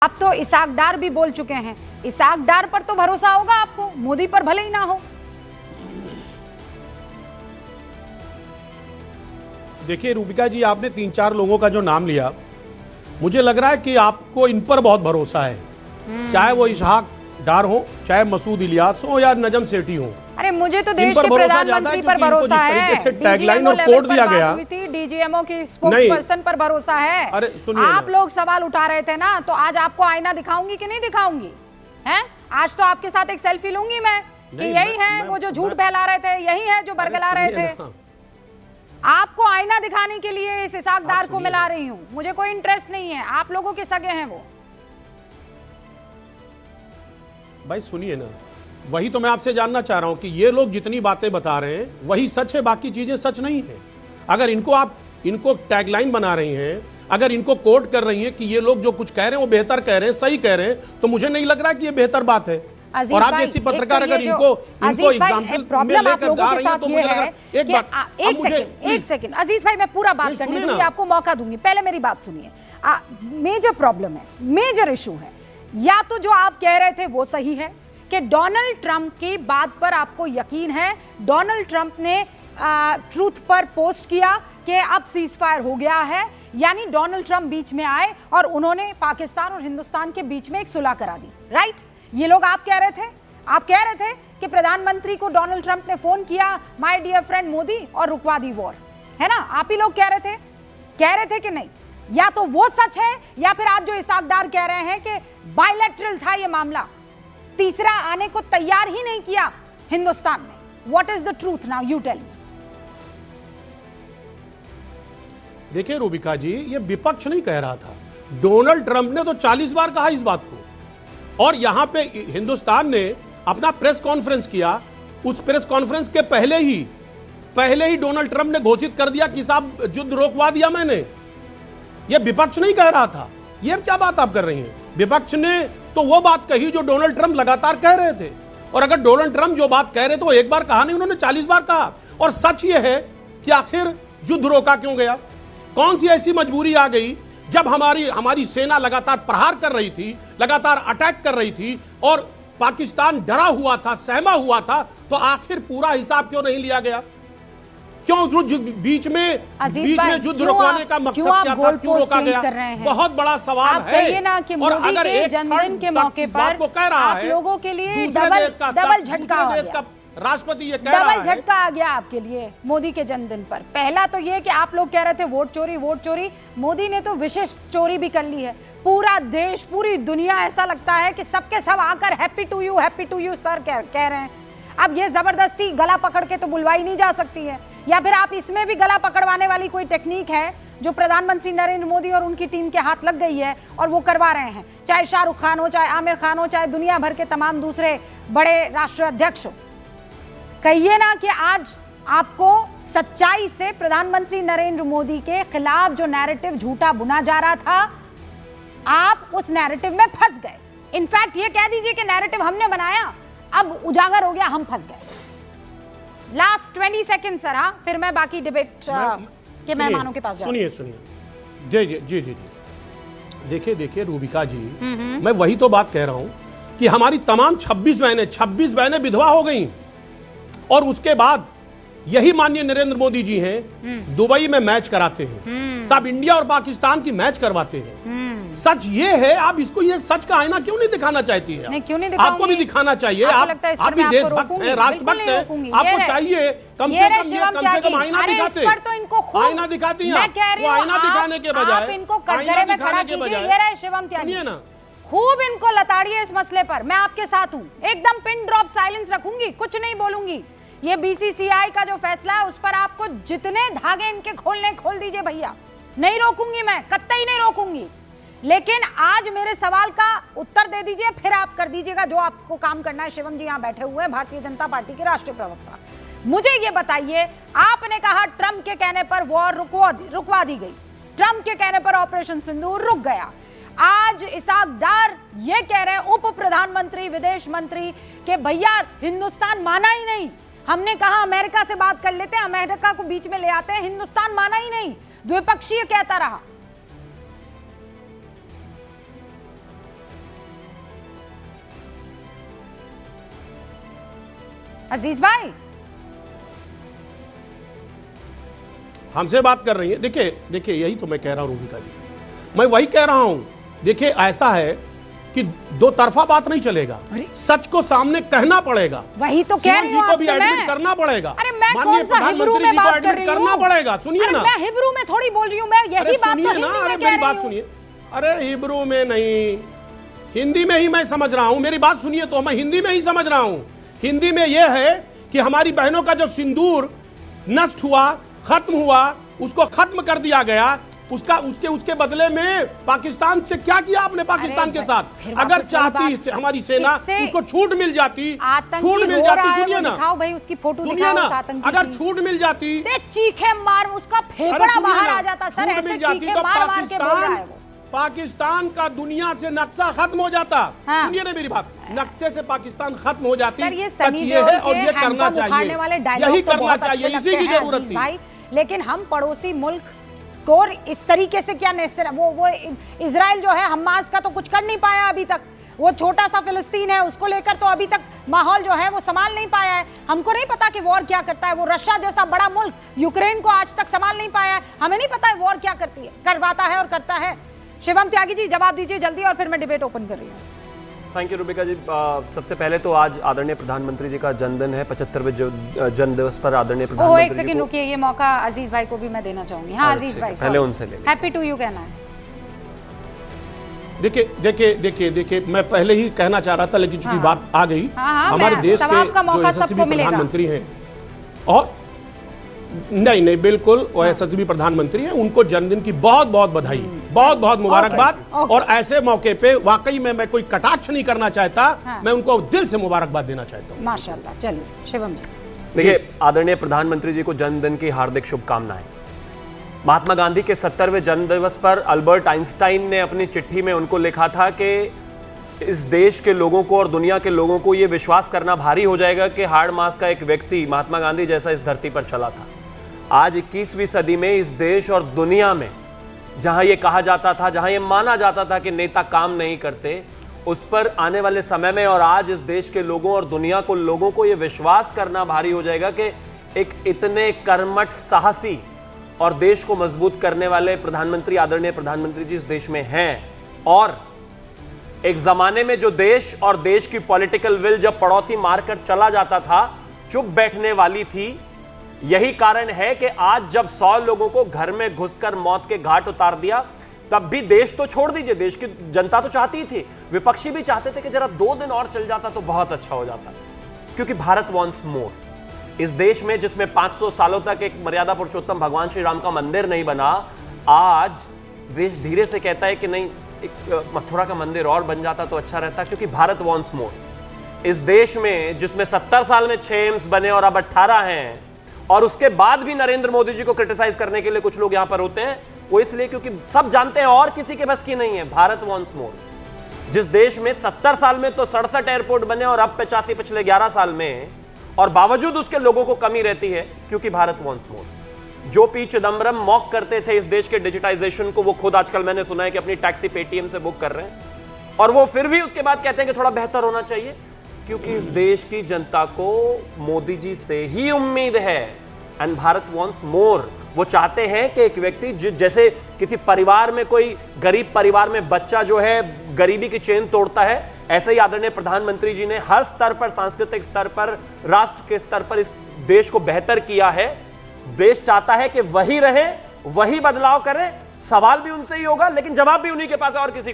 अब तो इसाक डार भी बोल चुके हैं। इसाक डार पर तो भरोसा होगा आपको, मोदी पर भले ही ना हो। देखिए रूबिका जी, आपने 3-4 लोगों का जो नाम लिया, मुझे लग रहा है कि आपको इन पर बहुत भरोसा है। चाहे वो इसाक डार हो, चाहे मसूद इलियास हो या नजम सेठी हो। अरे मुझे तो देश के प्रधानमंत्री पर भरोसा है। टैगलाइन और कोड दिया गया, डीजीएमओ की स्पोक्सपर्सन पर भरोसा है। अरे सुनिए, आप लोग सवाल उठा रहे थे ना, तो आज आपको आईना दिखाऊंगी कि नहीं दिखाऊंगी? हैं? आज तो आपके साथ एक सेल्फी लूंगी मैं कि यही है वो जो झूठ फैला रहे थे, यही है जो बरगला रहे थे। आपको आईना दिखाने के लिए इस इसाक डार को मिला रही हूँ। मुझे कोई इंटरेस्ट नहीं है, आप लोगों के सगे हैं वो। भाई सुनिए ना, वही तो मैं आपसे जानना चाह रहा हूं कि ये लोग जितनी बातें बता रहे हैं वही सच है, बाकी चीजें सच नहीं है। अगर इनको टैगलाइन बना रही हैं, अगर इनको कोट कर रही हैं कि ये लोग जो कुछ कह रहे हैं वो बेहतर कह रहे हैं, सही कह रहे हैं, तो मुझे नहीं लग रहा कि ये बेहतर बात है। और आप जैसी पत्रकार अगर इनको एग्जाम्पल में लेकर जा रही हैं तो मुझे लग रहा है। एक सेकंड अजीज भाई, मैं पूरा बात करने दूंगी, आपको मौका दूंगी। पहले मेरी बात सुनिए। मेजर प्रॉब्लम है, मेजर इशू है। या तो जो आप कह रहे थे वो सही है कि डोनाल्ड ट्रंप की बात पर आपको यकीन है, डोनाल्ड ट्रंप ने ट्रूथ पर पोस्ट किया कि अब सीजफायर हो गया है, यानी डोनाल्ड ट्रंप बीच में आए और उन्होंने पाकिस्तान और हिंदुस्तान के बीच में एक सुलह करा दी। राइट? ये लोग आप कह रहे थे। आप कह रहे थे कि प्रधानमंत्री को डोनाल्ड ट्रंप ने फोन किया, माय डियर फ्रेंड मोदी, और रुकवा दी वॉर, है ना? आप ही लोग कह रहे थे कि नहीं? या तो वो सच है, या फिर आज जो इसाक डार कह रहे हैं कि बायलैटरल था ये मामला, तीसरा आने को तैयार ही नहीं किया हिंदुस्तान ने। What is the truth now, you tell me. देखिए रूबिका जी, ये विपक्ष नहीं कह रहा था, डोनाल्ड ट्रंप ने तो 40 बार कहा इस बात को। और यहां पे हिंदुस्तान ने अपना प्रेस कॉन्फ्रेंस किया, उस प्रेस कॉन्फ्रेंस के पहले ही डोनाल्ड ट्रंप ने घोषित कर दिया कि साहब युद्ध रोकवा दिया मैंने। ये विपक्ष नहीं कह रहा था। ये क्या बात आप कर रही हैं? विपक्ष ने तो वो बात कही जो डोनाल्ड ट्रंप लगातार कह रहे थे। और अगर डोनाल्ड ट्रंप जो बात कह रहे थे वो एक बार कहा नहीं, उन्होंने 40 बार कहा। और सच ये है कि आखिर युद्ध रोका क्यों गया? कौन सी ऐसी मजबूरी आ गई जब हमारी सेना लगातार प्रहार कर रही थी, लगातार अटैक कर रही थी और पाकिस्तान डरा हुआ था, सहमा हुआ था, तो आखिर पूरा हिसाब क्यों नहीं लिया गया? क्यों बीच में युद्ध रोकवाने का मकसद क्या था? क्यों रोका गया? बहुत बड़ा सवाल है। ना कि और अगर एक जन्मदिन के मौके पर को कह रहा है, लोगों के लिए डबल झटका आ गया। राष्ट्रपति ये कह रहा है, डबल झटका आ गया आपके लिए मोदी के जन्मदिन पर। पहला तो ये कि आप लोग कह रहे थे वोट चोरी, मोदी ने तो विशेष चोरी भी कर ली है। पूरा देश, पूरी दुनिया, ऐसा लगता है कि सबके सब आकर हैप्पी टू यू सर कह रहे हैं। अब ये जबरदस्ती गला पकड़ के तो बुलवाई नहीं जा सकती है। या फिर आप इसमें भी गला पकड़वाने वाली कोई टेक्निक है जो प्रधानमंत्री नरेंद्र मोदी और उनकी टीम के हाथ लग गई है और वो करवा रहे हैं, चाहे शाहरुख खान हो, चाहे आमिर खान हो, चाहे दुनिया भर के तमाम दूसरे बड़े राष्ट्राध्यक्ष हो। कहिए ना कि आज आपको सच्चाई से प्रधानमंत्री नरेंद्र मोदी के खिलाफ जो नैरेटिव झूठा बुना जा रहा था, आप उस नैरेटिव में फंस गए। इनफैक्ट ये कह दीजिए कि नैरेटिव हमने बनाया, अब उजागर हो गया, हम फंस गए। Last 20 second sir. हाँ, फिर मैं बाकी डिबेट के मेहमानों के पास जाऊंगा। सुनिए जी। देखिए रूबिका जी, मैं वही तो बात कह रहा हूं कि हमारी तमाम 26 बहनें विधवा हो गई। और उसके बाद यही माननीय नरेंद्र मोदी जी हैं, दुबई में मैच कराते हैं, सब इंडिया और पाकिस्तान की मैच करवाते हैं। सच ये है, आप इसको ये सच का आईना क्यों नहीं दिखाना चाहती है? नहीं, क्यों नहीं आपको भी दिखाना चाहिए। आप भी देशभक्त हैं, राष्ट्रभक्त हैं, आपको चाहिए कम से कम आईना दिखाते। आईना दिखाती हैं, वो आईना दिखाने के बजाय ना खूब इनको लताड़िए इस मसले पर। मैं आपके साथ हूं, एकदम पिन ड्रॉप साइलेंस रखूंगी, कुछ नहीं बोलूंगी। ये बीसीसीआई का जो फैसला है उस पर आपको जितने धागे इनके खोलने खोल दीजिए भैया, नहीं रोकूंगी मैं, कतई नहीं रोकूंगी। लेकिन आज मेरे सवाल का उत्तर दे दीजिए, फिर आप कर दीजिएगा जो आपको काम करना है। शिवम जी यहाँ बैठे हुए हैं, भारतीय जनता पार्टी के राष्ट्रीय प्रवक्ता। मुझे ये बताइए, आपने कहा ट्रंप के कहने पर वॉर रुकवा दी गई, ट्रंप के कहने पर ऑपरेशन सिंदूर रुक गया। आज इसाक डार ये कह रहे हैं, उप प्रधानमंत्री, विदेश मंत्री, के भैया हिंदुस्तान माना ही नहीं। हमने कहा अमेरिका से बात कर लेते हैं, अमेरिका को बीच में ले आते हैं, हिंदुस्तान माना ही नहीं, द्विपक्षीय कहता रहा। अजीज भाई हमसे बात कर रही है। देखिए देखिए, यही तो मैं कह रहा हूं रूबिका जी, मैं वही कह रहा हूं। देखिए ऐसा है कि दो तरफा बात नहीं चलेगा, सच को सामने कहना पड़ेगा। वही तो कह रही हूं को भी आपसे एडमिट मैं। करना पड़ेगा। अरे मैं माननीय कौन सा हिब्रू में बात कर रही हूं? करना पड़ेगा। सुनिए ना, मैं हिब्रू में थोड़ी बोल रही हूं, मैं यही बात तो हिंदी में कह मेरी रही बात हूं। सुनिए। अरे हिब्रू में नहीं, हिंदी में ही मैं समझ रहा हूं। मेरी बात सुनिए तो, मैं हिंदी में ही समझ रहा हूं। हिंदी में यह है कि हमारी बहनों का जो सिंदूर नष्ट हुआ, खत्म हुआ, उसको खत्म कर दिया गया। उसके बदले में पाकिस्तान से क्या किया आपने? पाकिस्तान के साथ अगर चाहती हमारी सेना उसको छूट मिल जाती, सुनिए ना भाई, उसकी फोटो सुनिए ना, अगर छूट मिल जाती, चीखे मार उसका फेफड़ा बाहर आ जाता। सर ऐसे चीखे मार मार के बोल रहा है वो। पाकिस्तान का दुनिया से नक्शा खत्म हो जाता। हाँ। सुनिए ना मेरी बात, नक्शे से पाकिस्तान खत्म हो जाती। सर ये सच ये है और ये करना चाहिए, यही करना चाहिए, इसी की जरूरत थी भाई। लेकिन हम पड़ोसी मुल्क को इस तरीके से क्या वो इजराइल जो है हमास का तो कुछ कर नहीं पाया अभी तक। वो छोटा सा फिलिस्तीन है, उसको लेकर तो अभी तक माहौल जो है वो संभाल नहीं पाया है। हमको नहीं पता कि वॉर क्या करता है। वो रशिया जैसा बड़ा मुल्क यूक्रेन को आज तक संभाल नहीं पाया है। हमें नहीं पता है वॉर क्या करवाता है और करता है। शिवम त्यागी जी जवाब दीजिए जल्दी, और फिर मैं डिबेट ओपन कर रही हूँ। थैंक यू रूबिका जी। सबसे पहले तो आज आदरणीय प्रधानमंत्री जी का जन्मदिन है। 75वें जन्म दिवस पर आदरणीय प्रधानमंत्री एक सेकंड रुकिए, ये मौका अजीज भाई को भी मैं देना चाहूंगी। हाँ अजीज भाई, पहले उनसे ले। हैप्पी टू यू कहना है। देखिए, मैं पहले ही कहना चाह रहा था, लेकिन चूंकि बात आ गई। हमारे देश के जो यशस्वी प्रधानमंत्री हैं, और नहीं बिल्कुल वो यशस्वी प्रधानमंत्री हैं, उनको जन्मदिन की बहुत बहुत बधाई, बहुत बहुत मुबारकबाद। और ऐसे मौके पे वाकई में मैं कोई कटाक्ष नहीं करना चाहता, मैं उनको दिल से मुबारकबाद देना चाहता हूँ। माशाल्लाह। चलिए शिवम जी। देखिए, आदरणीय प्रधानमंत्री जी को जन्मदिन की हार्दिक शुभकामनाएं। महात्मा गांधी के 70वें जन्म दिवस पर अल्बर्ट आइंस्टाइन ने अपनी चिट्ठी में उनको लिखा था कि इस देश के लोगों को और दुनिया के लोगों को यह विश्वास करना भारी हो जाएगा कि हाड़ मास का एक व्यक्ति महात्मा गांधी जैसा इस धरती पर चला था। आज 21वीं सदी में इस देश और दुनिया में जहां यह कहा जाता था, जहां यह माना जाता था कि नेता काम नहीं करते, उस पर आने वाले समय में और आज इस देश के लोगों और दुनिया को लोगों को यह विश्वास करना भारी हो जाएगा कि एक इतने कर्मठ, साहसी और देश को मजबूत करने वाले प्रधानमंत्री, आदरणीय प्रधानमंत्री जी इस देश में हैं। और एक जमाने में जो देश और देश की पॉलिटिकल विल जब पड़ोसी मारकर चला जाता था, चुप बैठने वाली थी। यही कारण है कि आज जब 100 लोगों को घर में घुसकर मौत के घाट उतार दिया, तब भी देश तो छोड़ दीजिए, देश की जनता तो चाहती थी, विपक्षी भी चाहते थे कि जरा 2 दिन और चल जाता तो बहुत अच्छा हो जाता, क्योंकि भारत वॉन्ट्स मोर। इस देश में जिसमें 500 सालों तक एक मर्यादा पुरुषोत्तम भगवान श्री राम का मंदिर नहीं बना, आज देश धीरे से कहता है कि नहीं, एक मथुरा का मंदिर और बन जाता तो अच्छा रहता, क्योंकि भारत वॉन्ट्स मोर। इस देश में जिसमें 70 साल में 6 एम्स बने और अब 18 हैं, और उसके बाद भी नरेंद्र मोदी जी को क्रिटिसाइज करने के लिए कुछ लोग यहां पर होते हैं, वो इसलिए क्योंकि सब जानते हैं और किसी के बस की नहीं है। भारत वॉन्ट्स मोर। जिस देश में 70 साल में तो 67 एयरपोर्ट बने और अब 85 पिछले 11 साल में, और बावजूद उसके लोगों को कमी रहती है, क्योंकि भारत वॉन्ट्स मोर। जो पी चिदम्बरम मॉक करते थे इस देश के डिजिटाइजेशन को, वो खुद आजकल मैंने सुना है कि अपनी टैक्सी पेटीएम से बुक कर रहे हैं, और वो फिर भी उसके बाद कहते हैं कि थोड़ा बेहतर होना चाहिए, क्योंकि इस देश की जनता को मोदी जी से ही उम्मीद है। एंड भारत वॉन्ट्स मोर। वो चाहते हैं कि एक व्यक्ति जैसे किसी परिवार में, कोई गरीब परिवार में बच्चा जो है गरीबी की चेन तोड़ता है, ऐसे ही आदरणीय प्रधानमंत्री जी ने हर स्तर पर, सांस्कृतिक स्तर पर, राष्ट्र के स्तर पर इस देश को बेहतर किया है। देश चाहता है कि वही रहे, वही बदलाव करें। सवाल भी उनसे ही होगा, लेकिन जवाब भी उन्हीं के पास है और किसी को